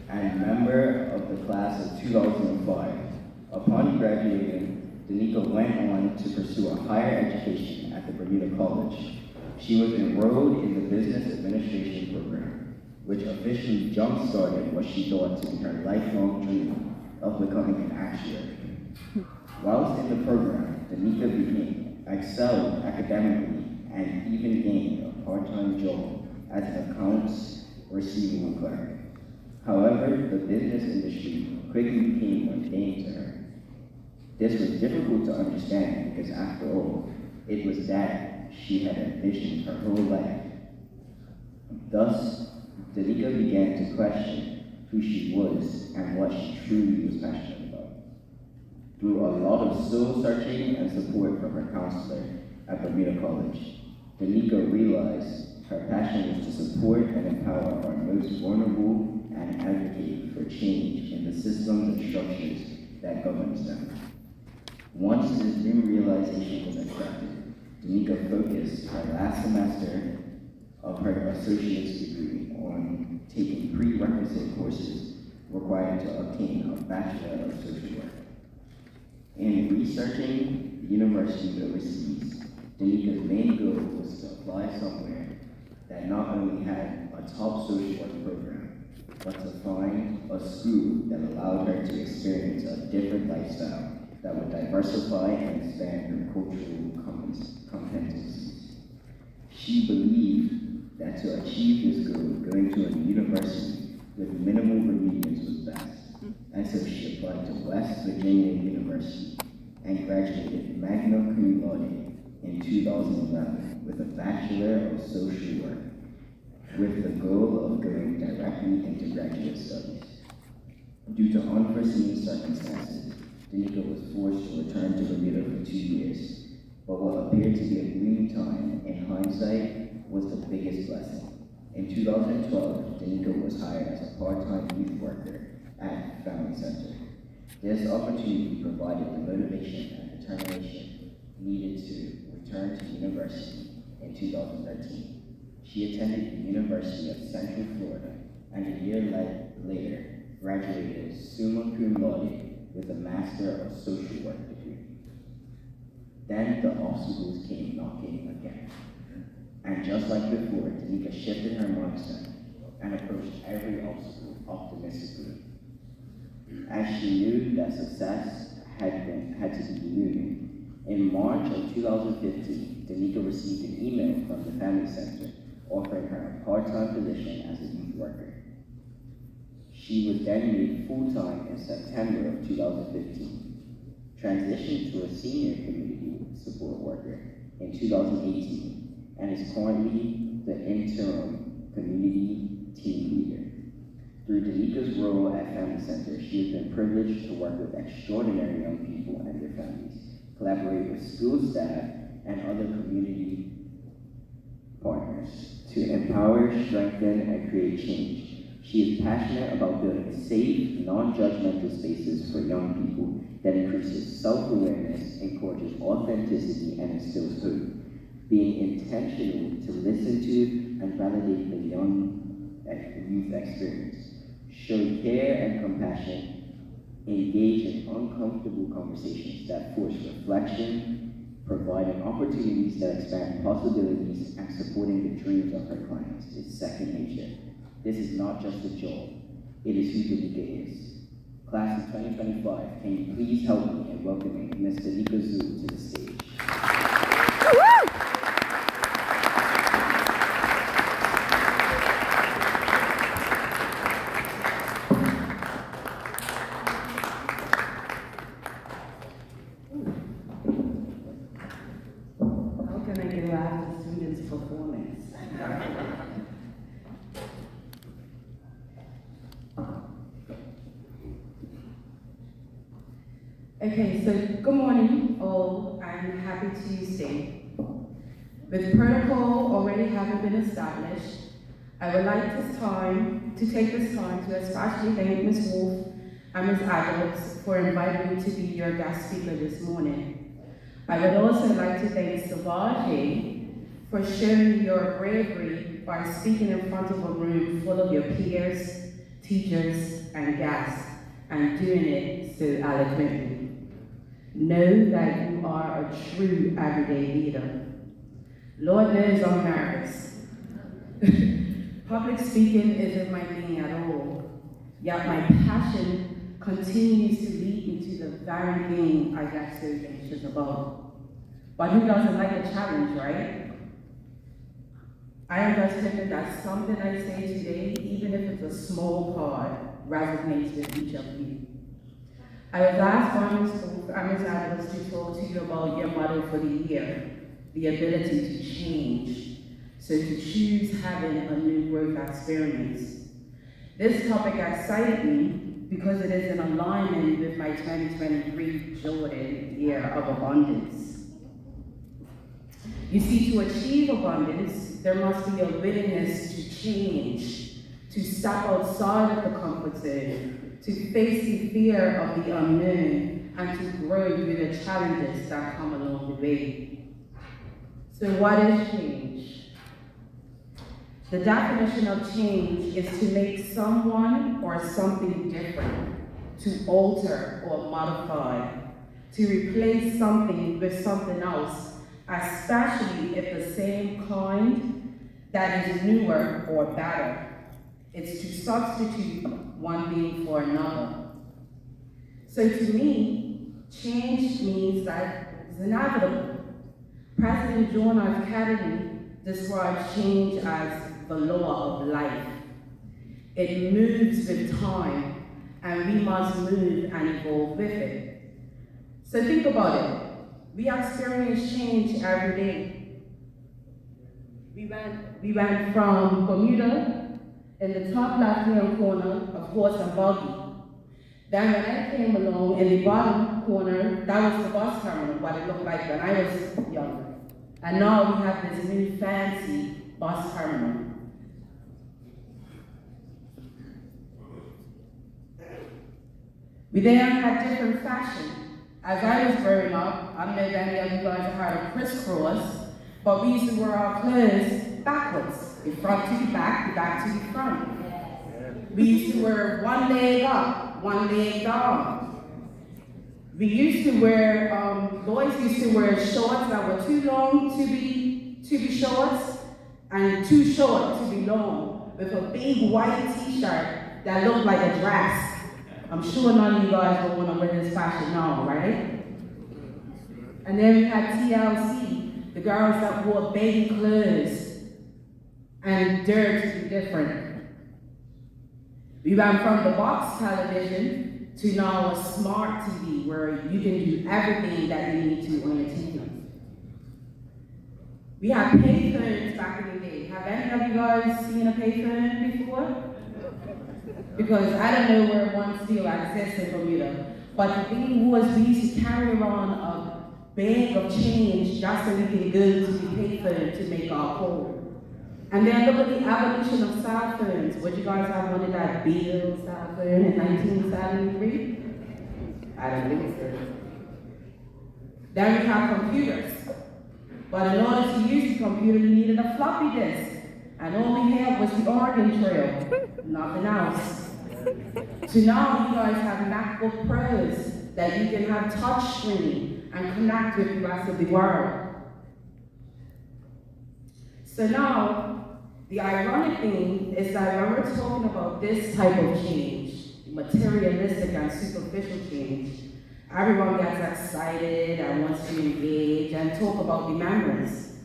and member of the class of 2005. Upon graduating, Deneca went on to pursue a higher education at the Bermuda College. She was enrolled in the Business Administration program, which officially jump-started what she thought to be her lifelong dream of becoming an actuary. Whilst in the program, Deneca excelled academically and even gained a part-time job as an accounts receivable clerk. However, the business industry quickly became mundane to her. This was difficult to understand because, after all, it was that she had envisioned her whole life. Thus, Deneca began to question who she was and what she truly was passionate about. Through a lot of soul-searching and support from her counselor at Bermuda College, Deneca realized her passion was to support and empower our most vulnerable and advocate for change in the systems and structures that governs them. Once this new realization was accepted, Deneca focused her last semester of her associate's degree on taking prerequisite courses required to obtain a Bachelor of Social Work. In researching the universities overseas, Deneca's main goal was to apply somewhere that not only had a top social work program, but to find a school that allowed her to experience a different lifestyle that would diversify and expand her cultural competencies. She believed that to achieve this goal, going to a university with minimal Bermudians was best, and so she applied to West Virginia University and graduated magna cum laude in 2011 with a Bachelor of Social Work, with the goal of going directly into graduate studies. Due to unforeseen circumstances, Deneca was forced to return to Bermuda for 2 years, but what appeared to be a gloomy time, in hindsight, was the biggest blessing. In 2012, Deneca was hired as a part-time youth worker at Family Center. This opportunity provided the motivation and determination needed to return to university in 2013. She attended the University of Central Florida, and a year later graduated summa cum laude with a Master of Social Work degree. Then the obstacles came knocking again. And just like before, Deneca shifted her mindset and approached every obstacle optimistically. As she knew that success had to be looming, in March of 2015, Deneca received an email from the Family Center offering her a part-time position as a youth worker. She was then made full-time in September of 2015, transitioned to a senior community support worker in 2018, and is currently the Interim Community Team Leader. Through Deneca's role at Family Center, she has been privileged to work with extraordinary young people and their families, collaborate with school staff and other community partners to empower, strengthen, and create change. She is passionate about building safe, non-judgmental spaces for young people that increases self-awareness, encourages authenticity, and instills hope. Being intentional to listen to and validate the young youth experience. Show care and compassion. Engage in uncomfortable conversations that force reflection, providing opportunities that expand possibilities, and supporting the dreams of her clients is second nature. This is not just a job, it is who Deneca is. Class of 2025, can you please help me in welcoming Ms. Deneca Zuill to the stage? How can I get out of the students' performance? Okay, so good morning all, and happy Tuesday. With protocol already having been established, I would like to take this time to especially thank Ms. Wolf and Ms. Adams for inviting me to be your guest speaker this morning. I would also like to thank Sivaja for showing your bravery by speaking in front of a room full of your peers, teachers, and guests, and doing it so eloquently. Know that you are a true everyday leader. Lord knows I'm nervous. Public speaking isn't my thing at all, yet my passion continues to lead me to the very thing I get so anxious about. But who doesn't like a challenge, right? I am just hoping that something I say today, even if it's a small part, resonates with each of you. I was asked by Ms. Adams to talk to you about your motto for the year, the ability to change. So to choose having a new growth experience. This topic excited me because it is in alignment with my 2023 Jordan year of abundance. You see, to achieve abundance, there must be a willingness to change, to step outside of the comfort zone, to face the fear of the unknown, and to grow through the challenges that come along the way. So what is change? The definition of change is to make someone or something different, to alter or modify, to replace something with something else, especially if the same kind that is newer or better. It's to substitute one thing for another. So to me, change means that it's inevitable. President John F. Kennedy describes change as the law of life. It moves with time, and we must move and evolve with it. So think about it. We experience change every day. We went from Bermuda, in the top left-hand corner, of horse and buggy. Then when I came along, in the bottom corner, that was the bus terminal, what it looked like when I was younger. And now we have this new fancy bus terminal. We then had different fashion. As I was growing up, I don't know if any of you guys have heard of crisscross, but we used to wear our clothes backwards, the front to the back to the front. We used to wear one leg up, one leg down. We used to wear, boys used to wear shorts that were too long to be shorts, and too short to be long, with a big white t-shirt that looked like a dress. I'm sure none of you guys will want to wear this fashion now, right? And then we had TLC, the girls that wore baby clothes, and dare to be different. We went from the box television to now a smart TV where you can do everything that you need to on your TV. We had payphones back in the day. Have any of you guys seen a payphone before? Because I don't know where one still exists in Bermuda. But the thing was, we used to carry around a bag of change just so we could go to the payphone to make our call. And then look at the evolution of cell phones. Would you guys have one of that Beale cell phone in 1973? I don't think so. Then we have computers. But in order to use the computer, you needed a floppy disk. And all we had was the Oregon Trail, nothing else. So now you guys have MacBook Pros that you can have touch screen and connect with the rest of the world. So now, the ironic thing is that when we're talking about this type of change, materialistic and superficial change, everyone gets excited and wants to engage and talk about the memories.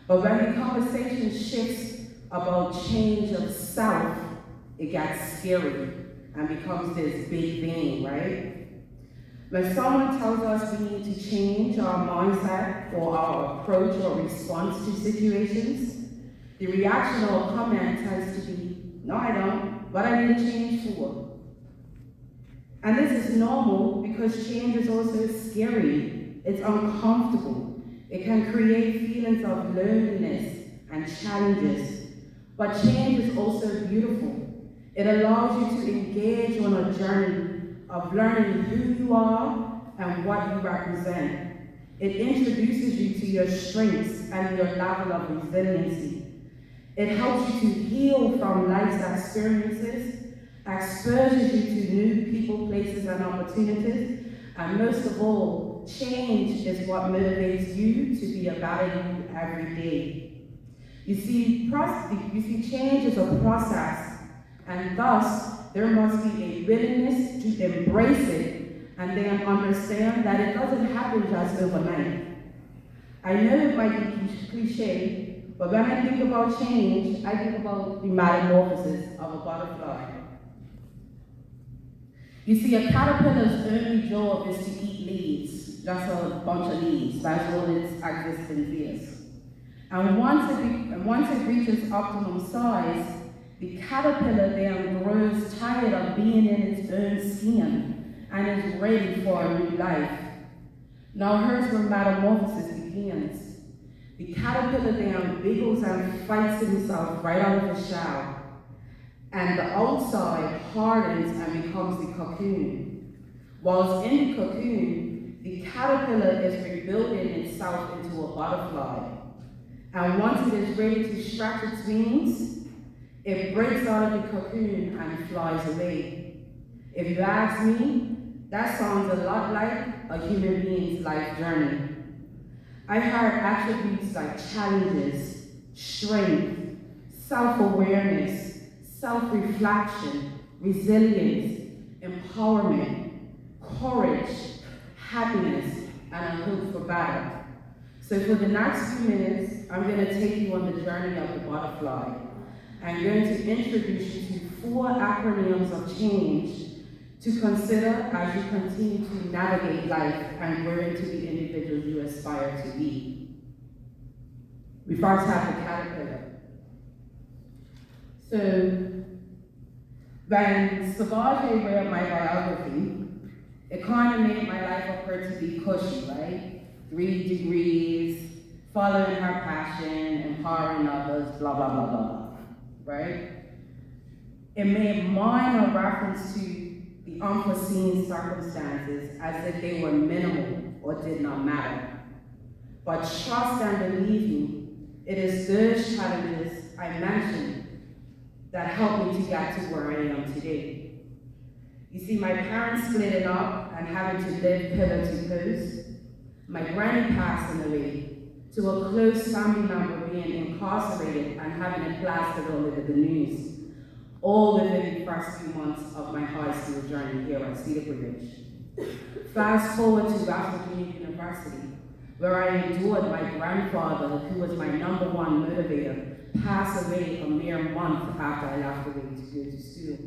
But when the conversation shifts about change of self, it gets scary and becomes this big thing, right? When someone tells us we need to change our mindset or our approach or response to situations, the reaction or comment tends to be, no, I don't. What I need to change for? And this is normal because change is also scary. It's uncomfortable. It can create feelings of loneliness and challenges. But change is also beautiful. It allows you to engage on a journey of learning who you are and what you represent. It introduces you to your strengths and your level of resiliency. It helps you to heal from life's experiences exposes you to new people, places, and opportunities, and most of all, change is what motivates you to be a better you every day. You see, change is a process, and thus there must be a willingness to embrace it and then understand that it doesn't happen just overnight. I know it might be cliche, but when I think about change, I think about the metamorphosis of a butterfly. You see, a caterpillar's only job is to eat leaves, just a bunch of leaves. That's all its existence is. And once it reaches optimum size, the caterpillar then grows tired of being in its own skin and is ready for a new life. Now here's where metamorphosis begins. The caterpillar then wiggles and fights himself right out of the shell, and the outside hardens and becomes the cocoon. Whilst in the cocoon, the caterpillar is rebuilding itself into a butterfly. And once it is ready to stretch its wings, it breaks out of the cocoon and flies away. If you ask me, that sounds a lot like a human being's life journey. I heard attributes like challenges, strength, self-awareness, self-reflection, resilience, empowerment, courage, happiness, and a hope for better. So for the next few minutes, I'm going to take you on the journey of the butterfly. I'm going to introduce you to 4 acronyms of change to consider as you continue to navigate life and grow into the individual you aspire to be. We first have the caterpillar. So, when Sivaja read my biography, it kind of made my life appear to be cushy, right? 3 degrees, following her passion, empowering others, blah, blah, blah, blah, right? It made minor reference to the unforeseen circumstances as if they were minimal or did not matter. But trust and believe me, it is those challenges I mentioned that helped me to get to where I am today. You see, my parents splitting up and having to live pillar to post, my granny passing away, to a close family member being incarcerated and having it plastered all over the news, all within the first few months of my high school journey here at CedarBridge. Fast forward to Washington University, where I endured my grandfather, who was my #1 motivator, pass away a mere month after I left the way to go to school.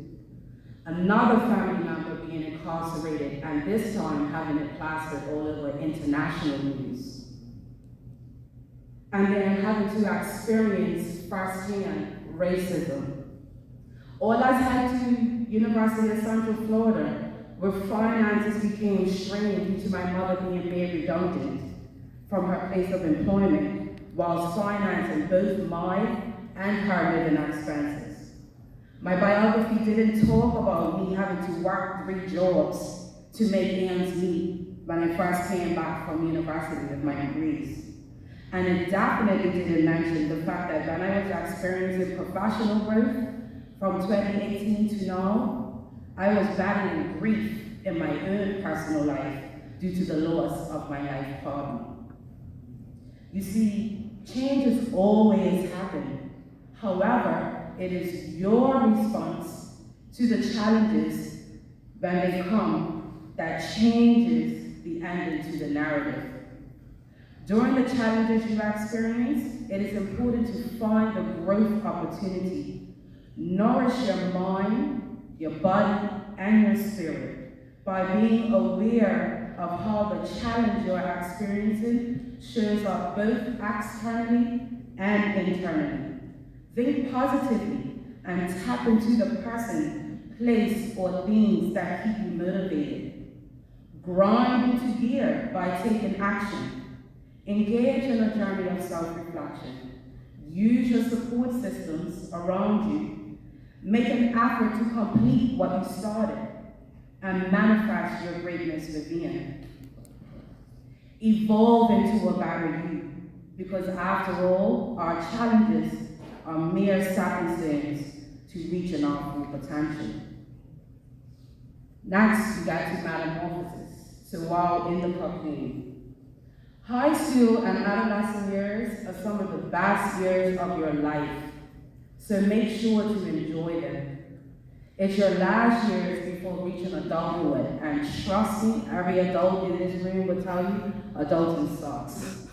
Another family member being incarcerated, and this time having it plastered all over international news. And then having to experience firsthand racism. All I head to University of Central Florida, where finances became strained due to my mother being made redundant from her place of employment, whilst financing both my and her living expenses. My biography didn't talk about me having to work 3 jobs to make ends meet when I first came back from university with my degrees. And it definitely didn't mention the fact that when I was experiencing professional growth from 2018 to now, I was battling grief in my own personal life due to the loss of my life partner. You see, changes always happen. However, it is your response to the challenges when they come that changes the ending to the narrative. During the challenges you experience, it is important to find the growth opportunity. Nourish your mind, your body, and your spirit by being aware of how the challenge you're experiencing shows up both externally and internally. Think positively and tap into the person, place, or things that keep you motivated. Grind into gear by taking action. Engage in a journey of self-reflection. Use your support systems around you. Make an effort to complete what you started and manifest your greatness within. Evolve into a better you, because after all, our challenges are mere stepping stones to reaching our full potential. Next, you got to metamorphosis, so while in the cocoon. High school and adolescent years are some of the best years of your life, so make sure to enjoy them. It's your last years before reaching adulthood, and trust me, every adult in this room will tell you, adulting sucks.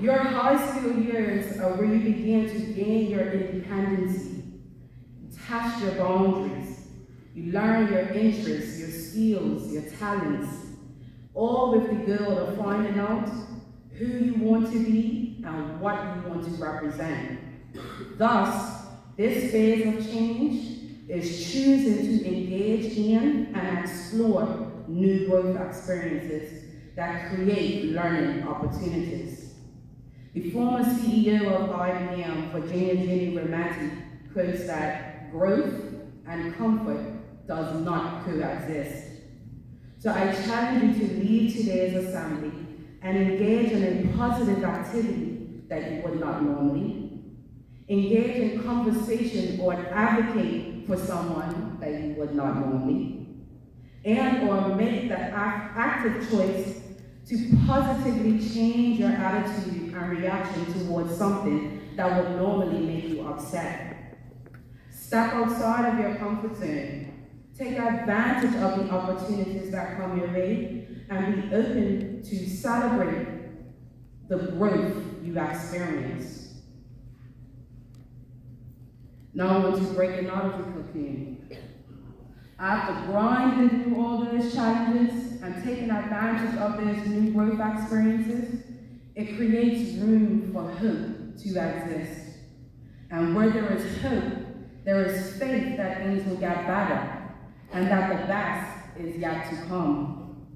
Your high school years are where you begin to gain your independence. You test your boundaries. You learn your interests, your skills, your talents, all with the goal of finding out who you want to be and what you want to represent. Thus, this phase of change is choosing to engage in and explore new growth experiences that create learning opportunities. The former CEO of IBM, Virginia Jenny Romati, quotes that growth and comfort does not coexist. So I challenge you to leave today's assembly and engage in a positive activity that you would not normally. Engage in conversation or advocate for someone that you would not normally. And or make the active choice to positively change your attitude and reaction towards something that would normally make you upset. Step outside of your comfort zone. Take advantage of the opportunities that come your way and be open to celebrate the growth you experience. Now I want to break it out of the cocoon. After grinding through all those challenges and taking advantage of those new growth experiences, it creates room for hope to exist. And where there is hope, there is faith that things will get better and that the best is yet to come.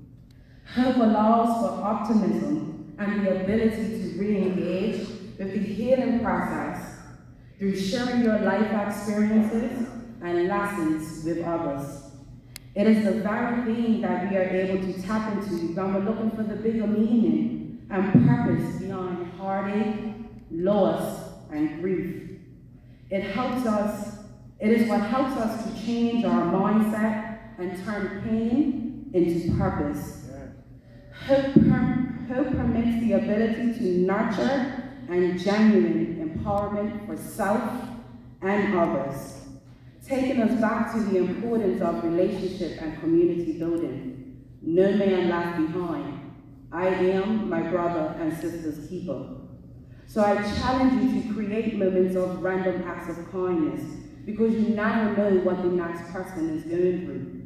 Hope allows for optimism and the ability to re-engage with the healing process through sharing your life experiences and lessons with others. It is the very thing that we are able to tap into when we're looking for the bigger meaning and purpose beyond heartache, loss, and grief. It is what helps us to change our mindset and turn pain into purpose. Hope permits the ability to nurture and genuine empowerment for self and others, taking us back to the importance of relationship and community building. No man left behind. I am my brother and sister's keeper. So I challenge you to create moments of random acts of kindness, because you never know what the next person is going through.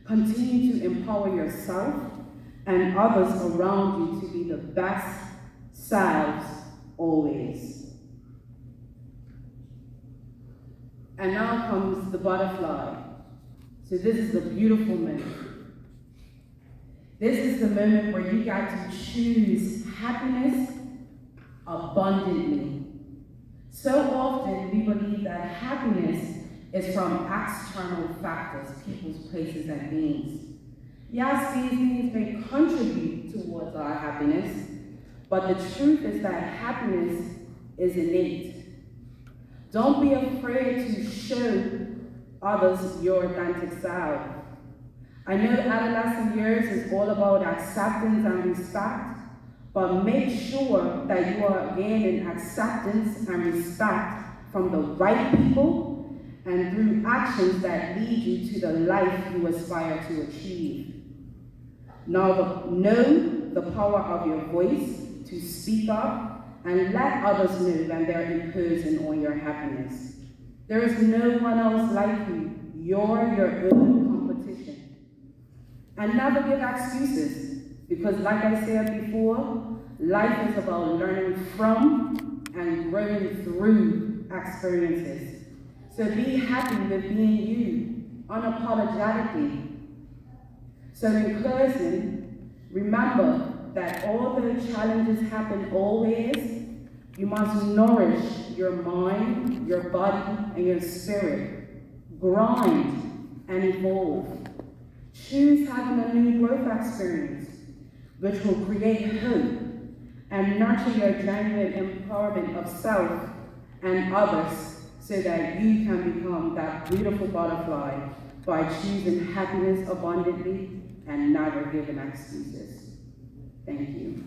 Continue to empower yourself and others around you to be the best selves always. And now comes the butterfly. So this is the beautiful moment. This is the moment where you got to choose happiness abundantly. So often we believe that happiness is from external factors, people's places and things. Yes, these things may contribute towards our happiness, but the truth is that happiness is innate. Don't be afraid to show others your authentic self. I know adolescent years is all about acceptance and respect, but make sure that you are gaining acceptance and respect from the right people and through actions that lead you to the life you aspire to achieve. Now, know the power of your voice to speak up and let others know when they're imposing on your happiness. There is no one else like you. You're your own competition. And never give excuses, because like I said before, life is about learning from and growing through experiences. So be happy with being you, unapologetically. So in closing, remember that although challenges happen always, you must nourish your mind, your body, and your spirit. Grind and evolve. Choose having a new growth experience, which will create hope and nurture your genuine empowerment of self and others, so that you can become that beautiful butterfly by choosing happiness abundantly and never giving excuses. Thank you.